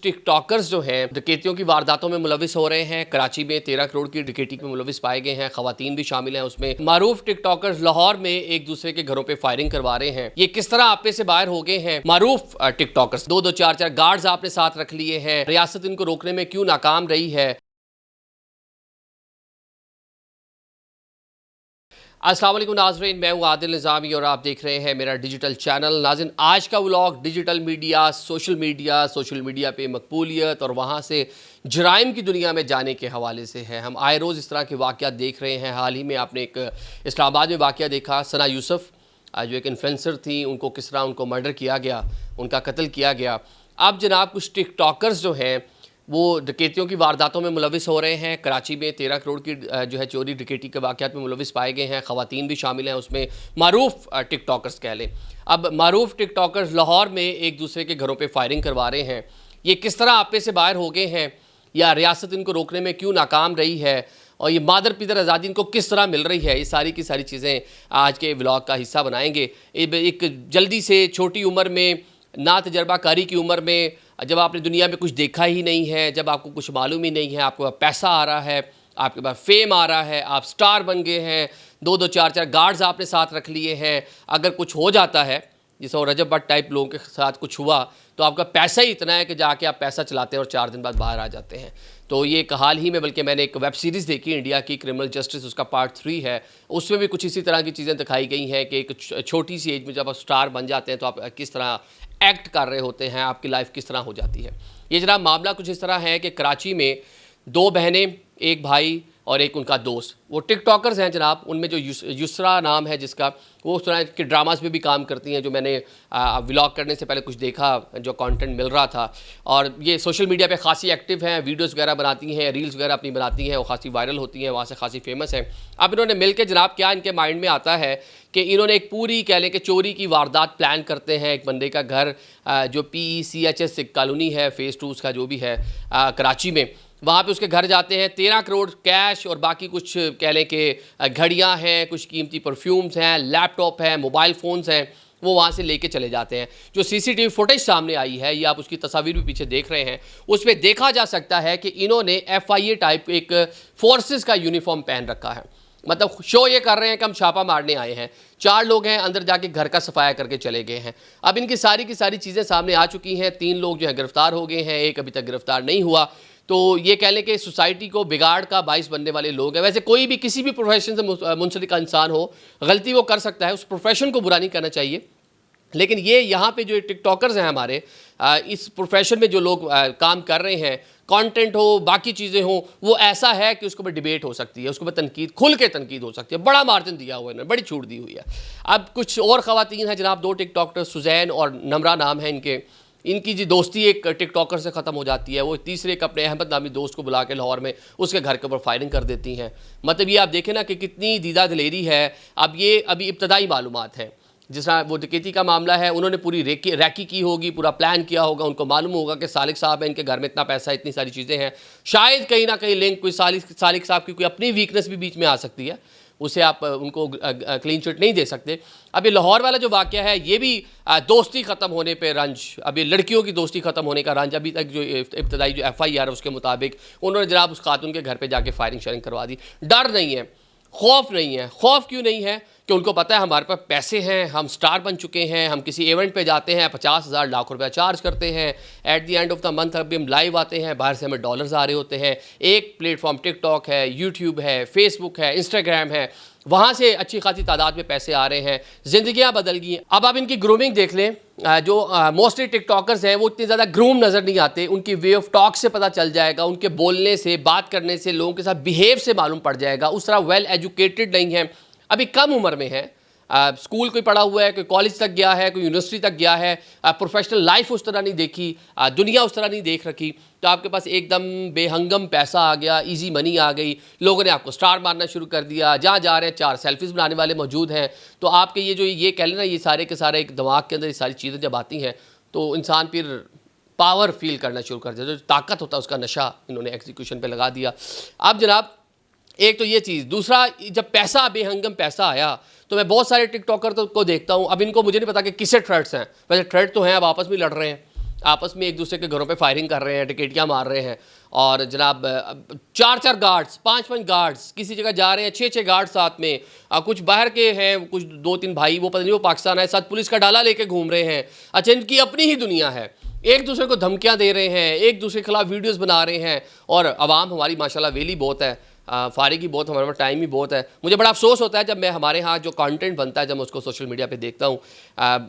TikTokers जो हैं डकैतियों की वारदातों में मुलविस हो रहे हैं। कराची में 13 करोड़ की डकैती में मुलविस पाए गए हैं। खवातीन भी शामिल हैं उसमें। मारूफ टिकटॉकर्स लाहौर में एक दूसरे के घरों पे फायरिंग करवा रहे हैं। ये किस तरह आप पे से बाहर हो गए हैं मारूफ टिकटॉकर्स? दो चार गार्ड्स आपने साथ रख लिए हैं। रियासत इनको रोकने में क्यों नाकाम रही है? अस्सलाम वालेकुम नाज़रीन, मैं हूँ आदिल निज़ामी और आप देख रहे हैं मेरा डिजिटल चैनल। नाज़रीन, आज का vlog digital media, social media पे मकबूलियत और वहाँ से जराइम की दुनिया में जाने के हवाले से है। हम आए रोज़ इस तरह के वाक़यात देख रहे हैं। हाल ही में आपने एक इस्लामाबाद में वाक़या देखा, सना यूसुफ जो एक इन्फ्लुएंसर थी, उनको किस तरह उनको मर्डर किया गया, उनका कत्ल किया गया। अब जनाब कुछ टिकटॉकर्स जो हैं वो डकैतियों की वारदातों में मुलविस हो रहे हैं। कराची में 13 करोड़ की जो है चोरी डकैती के वाक़यात में मुलविस पाए गए हैं। खवातीन भी शामिल हैं उसमें। मारूफ टिकटॉकर्स कह लें। अब मारूफ टिकटॉकर्स लाहौर में एक दूसरे के घरों पे फायरिंग करवा रहे हैं। ये किस तरह आप पे से बाहर हो गए हैं या रियासत इनको रोकने में क्यों नाकाम रही है और ये मादर पिदर आज़ादी इनको किस तरह मिल रही है, ये सारी की सारी चीज़ें आज के व्लॉग का हिस्सा बनाएंगे। एक जल्दी से छोटी उम्र में, ना तजर्बाकारी की उम्र में, जब आपने दुनिया में कुछ देखा ही नहीं है, जब आपको कुछ मालूम ही नहीं है, आपके पास पैसा आ रहा है, आपके पास फेम आ रहा है, आप स्टार बन गए हैं, दो चार गार्ड्स आपने साथ रख लिए हैं। अगर कुछ हो जाता है, जैसे रजब भट्ट टाइप लोगों के साथ कुछ हुआ, तो आपका पैसा ही इतना है कि जाके आप पैसा चलाते हैं और 4 दिन बाद बाहर आ जाते हैं। तो ये एक हाल ही में, बल्कि मैंने एक वेब सीरीज़ देखी इंडिया की, क्रिमिनल जस्टिस, उसका पार्ट 3 है। उसमें भी कुछ इसी तरह की चीज़ें दिखाई गई हैं कि एक छोटी सी एज में जब आप स्टार बन जाते हैं तो आप किस तरह एक्ट कर रहे होते हैं, आपकी लाइफ किस तरह हो जाती है। ये जनाब मामला कुछ इस तरह है कि कराची में 2 बहनें, एक भाई और एक उनका दोस्त, वो टिकटॉकर्स हैं जनाब। उनमें जो युसरा नाम है जिसका, वो सुना कि ड्रामास में भी काम करती हैं, जो मैंने व्लॉग करने से पहले कुछ देखा, जो कंटेंट मिल रहा था। और ये सोशल मीडिया पे खासी एक्टिव हैं, वीडियोस वगैरह बनाती हैं, रील्स वगैरह अपनी बनाती हैं, वो खासी वायरल होती हैं, वहाँ से खासी फेमस हैं। अब इन्होंने मिल के जनाब, क्या इनके माइंड में आता है कि इन्होंने एक पूरी कह लें कि चोरी की वारदात प्लान करते हैं। एक बंदे का घर जो PECHS कॉलोनी है, फेज़ 2 का जो भी है कराची में, वहाँ पे उसके घर जाते हैं। 13 करोड़ कैश और बाकी कुछ कह लें कि घड़ियाँ हैं, कुछ कीमती परफ्यूम्स हैं, लैपटॉप हैं, मोबाइल फ़ोन्स हैं, वो वहाँ से लेके चले जाते हैं। जो CCTV फुटेज सामने आई है, ये आप उसकी तस्वीर भी पीछे देख रहे हैं, उसमें देखा जा सकता है कि इन्होंने FIA टाइप एक फोर्सेस का यूनिफॉर्म पहन रखा है। मतलब शो ये कर रहे हैं कि हम छापा मारने आए हैं। 4 लोग हैं, अंदर जाके घर का सफाया करके चले गए हैं। अब इनकी सारी की सारी चीज़ें सामने आ चुकी हैं। 3 लोग जो है गिरफ्तार हो गए हैं, एक अभी तक गिरफ्तार नहीं हुआ। तो ये कह लें कि सोसाइटी को बिगाड़ का बाइस बनने वाले लोग हैं। वैसे कोई भी किसी भी प्रोफेशन से मुंसलिक इंसान हो, गलती वो कर सकता है, उस प्रोफेशन को बुरा नहीं करना चाहिए। लेकिन ये यहाँ पे जो टिकटॉकर्स हैं हमारे, इस प्रोफेशन में जो लोग काम कर रहे हैं, कंटेंट हो, बाकी चीज़ें हो, वो ऐसा है कि उसके ऊपर डिबेट हो सकती है, उसके ऊपर तनकीद, खुल के तनकीद हो सकती है। बड़ा मार्जिन दिया हुआ है इन्होंने, बड़ी छूट दी हुई है। अब कुछ और ख़वातीन हैं जनाब, 2 टिकटॉकर, सुजैन और नमरा नाम है इनके। इनकी जी दोस्ती एक टिकटॉकर से ख़त्म हो जाती है। वो तीसरे एक अपने अहमद नामी दोस्त को बुला के लाहौर में उसके घर के ऊपर फायरिंग कर देती हैं। मतलब ये आप देखें ना कि कितनी दीदा दिलेरी है। अब ये अभी इब्तदाई मालूमात हैं। जिस तरह वो डकैती का मामला है, उन्होंने पूरी रैकी की होगी, पूरा प्लान किया होगा, उनको मालूम होगा कि सालिक साहब है, इनके घर में इतना पैसा, इतनी सारी चीज़ें हैं। शायद कहीं ना कहीं लिंक कोई सालिक साहब की कोई अपनी वीकनेस भी बीच में आ सकती है, उसे आप उनको क्लीन चिट नहीं दे सकते। अब ये लाहौर वाला जो वाक़या है, ये भी दोस्ती ख़त्म होने पे रंज, अभी लड़कियों की दोस्ती ख़त्म होने का रंज। अभी तक जो इब्तदाई जो FIR है उसके मुताबिक उन्होंने जनाब उस खातून के घर पे जाके फायरिंग शायरिंग करवा दी। डर नहीं है, खौफ नहीं है। खौफ क्यों नहीं है? कि उनको पता है हमारे पास पैसे हैं, हम स्टार बन चुके हैं, हम किसी इवेंट पे जाते हैं, 50,000 लाख रुपया चार्ज करते हैं, at the end of the month अभी हम लाइव आते हैं, बाहर से हमें डॉलर्स आ रहे होते हैं। एक प्लेटफॉर्म टिकटॉक है, यूट्यूब है, फेसबुक है, इंस्टाग्राम है, वहाँ से अच्छी खासी तादाद में पैसे आ रहे हैं, ज़िंदगियाँ बदल गई हैं। अब आप इनकी ग्रूमिंग देख लें। जो मोस्टली टिकटॉकर्स हैं वो इतने ज़्यादा ग्रूम नज़र नहीं आते। उनकी वे ऑफ टॉक से पता चल जाएगा, उनके बोलने से, बात करने से, लोगों के साथ बिहेव से मालूम पड़ जाएगा। उस तरह वेल एजुकेटेड नहीं है, अभी कम उम्र में है। स्कूल कोई पढ़ा हुआ है, कोई कॉलेज तक गया है, कोई यूनिवर्सिटी तक गया है, प्रोफेशनल लाइफ उस तरह नहीं देखी, दुनिया उस तरह नहीं देख रखी। तो आपके पास एकदम बेहंगम पैसा आ गया, इजी मनी आ गई, लोगों ने आपको स्टार मारना शुरू कर दिया। जहाँ जा रहे हैं 4 सेल्फीज़ बनाने वाले मौजूद हैं। तो आपके ये कह लेना, ये सारे के सारे एक दिमाग के अंदर ये सारी चीज़ें जब आती हैं तो इंसान फिर पावर फील करना शुरू कर देता है। जो ताकत होता है उसका नशा इन्होंने एग्जीक्यूशन पर लगा दिया। अब जनाब एक तो ये चीज़, दूसरा जब पैसा, बेहंगम पैसा आया, तो मैं बहुत सारे टिकटॉकर को देखता हूँ। अब इनको मुझे नहीं पता कि किसे थ्रेट्स हैं, वैसे थ्रेट तो हैं, अब आपस में लड़ रहे हैं। आपस में एक दूसरे के घरों पे फायरिंग कर रहे हैं, टिकेटियाँ मार रहे हैं। और जनाब 4-4 गार्ड्स, 5-5 गार्ड्स किसी जगह जा रहे हैं, 6-6 गार्ड्स साथ में, कुछ बाहर के हैं, कुछ 2-3 भाई, वो पता नहीं वो पाकिस्तान आए, साथ पुलिस का डाला लेके घूम रहे हैं। अच्छा, इनकी अपनी ही दुनिया है, एक दूसरे को धमकियां दे रहे हैं, एक दूसरे के खिलाफ वीडियोस बना रहे हैं। और आवाम हमारी माशाल्लाह वेली बहुत है, फारिगी बहुत, हमारे पास टाइम भी बहुत है। मुझे बड़ा अफसोस होता है जब मैं हमारे यहाँ जो कंटेंट बनता है, जब मैं उसको सोशल मीडिया पे देखता हूँ।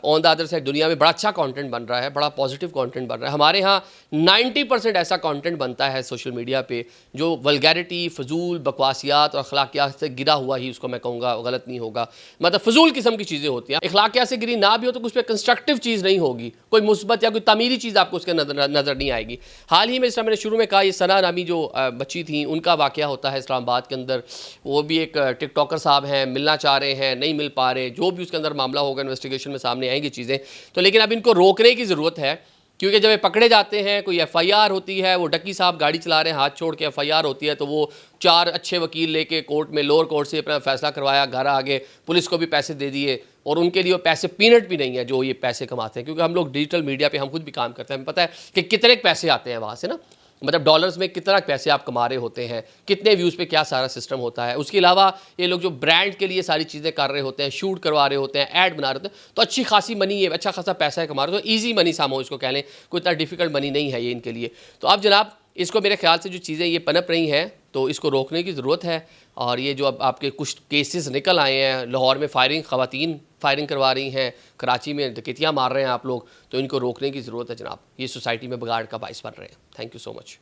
ऑन द अदर साइड दुनिया में बड़ा अच्छा कंटेंट बन रहा है, बड़ा पॉजिटिव कंटेंट बन रहा है। हमारे यहाँ 90% ऐसा कंटेंट बनता है सोशल मीडिया पे जो वल्गैरिटी, फजूल, बकवासियात और अखलाकियात से गिरा हुआ ही उसको मैं कहूँगा, गलत नहीं होगा, मतलब फजूल किस्म की चीज़ें होती हैं। अखलाकियात से गिरी ना भी हो तो उस पर कंस्ट्रक्टिव चीज़ नहीं होगी, कोई मुस्बत या कोई तमीरी चीज़ आपको उसके नज़र नहीं आएगी। हाल ही में, जैसा मैंने शुरू में कहा, ये सना नामी जो बच्ची थी, उनका वाक़या होता है इस्लामाबाद के अंदर। वो भी एक टिकटॉकर साहब हैं, मिलना चाह रहे हैं, नहीं मिल पा रहे, जो भी उसके अंदर मामला होगा इन्वेस्टिगेशन में सामने आएंगी चीज़ें। तो लेकिन अब इनको रोकने की ज़रूरत है, क्योंकि जब ये पकड़े जाते हैं, कोई एफआईआर होती है, वो डक्की साहब गाड़ी चला रहे हैं, हाथ छोड़ के एफआईआर होती है, तो वो 4 अच्छे वकील लेके कोर्ट में, लोअर कोर्ट से अपना फैसला करवाया, घर आगे पुलिस को भी पैसे दे दिए, और उनके लिए वो पैसे पीनट भी नहीं है जो ये पैसे कमाते हैं। क्योंकि हम लोग डिजिटल मीडिया पे हम खुद भी काम करते हैं, हमें पता है कि कितने पैसे आते हैं वहाँ से ना, मतलब डॉलर्स में कितना पैसे आप कमा रहे होते हैं, कितने व्यूज़ पे क्या सारा सिस्टम होता है। उसके अलावा ये लोग जो ब्रांड के लिए सारी चीज़ें कर रहे होते हैं, शूट करवा रहे होते हैं, ऐड बना रहे होते हैं, तो अच्छी खासी मनी है, अच्छा खासा पैसा है कमा रहे हो, तो ईजी मनी सामो इसको कह लें, कोई इतना डिफिकल्ट मनी नहीं है ये इनके लिए। तो अब जनाब इसको मेरे ख्याल से जो चीज़ें ये पनप रही हैं, तो इसको रोकने की ज़रूरत है। और ये जो अब आपके कुछ केसेस निकल आए हैं, लाहौर में फायरिंग, ख़वातीन फायरिंग करवा रही हैं, कराची में डकैतियाँ मार रहे हैं आप लोग, तो इनको रोकने की ज़रूरत है जनाब। ये सोसाइटी में बिगाड़ का बाइस बन रहे हैं। Thank you so much.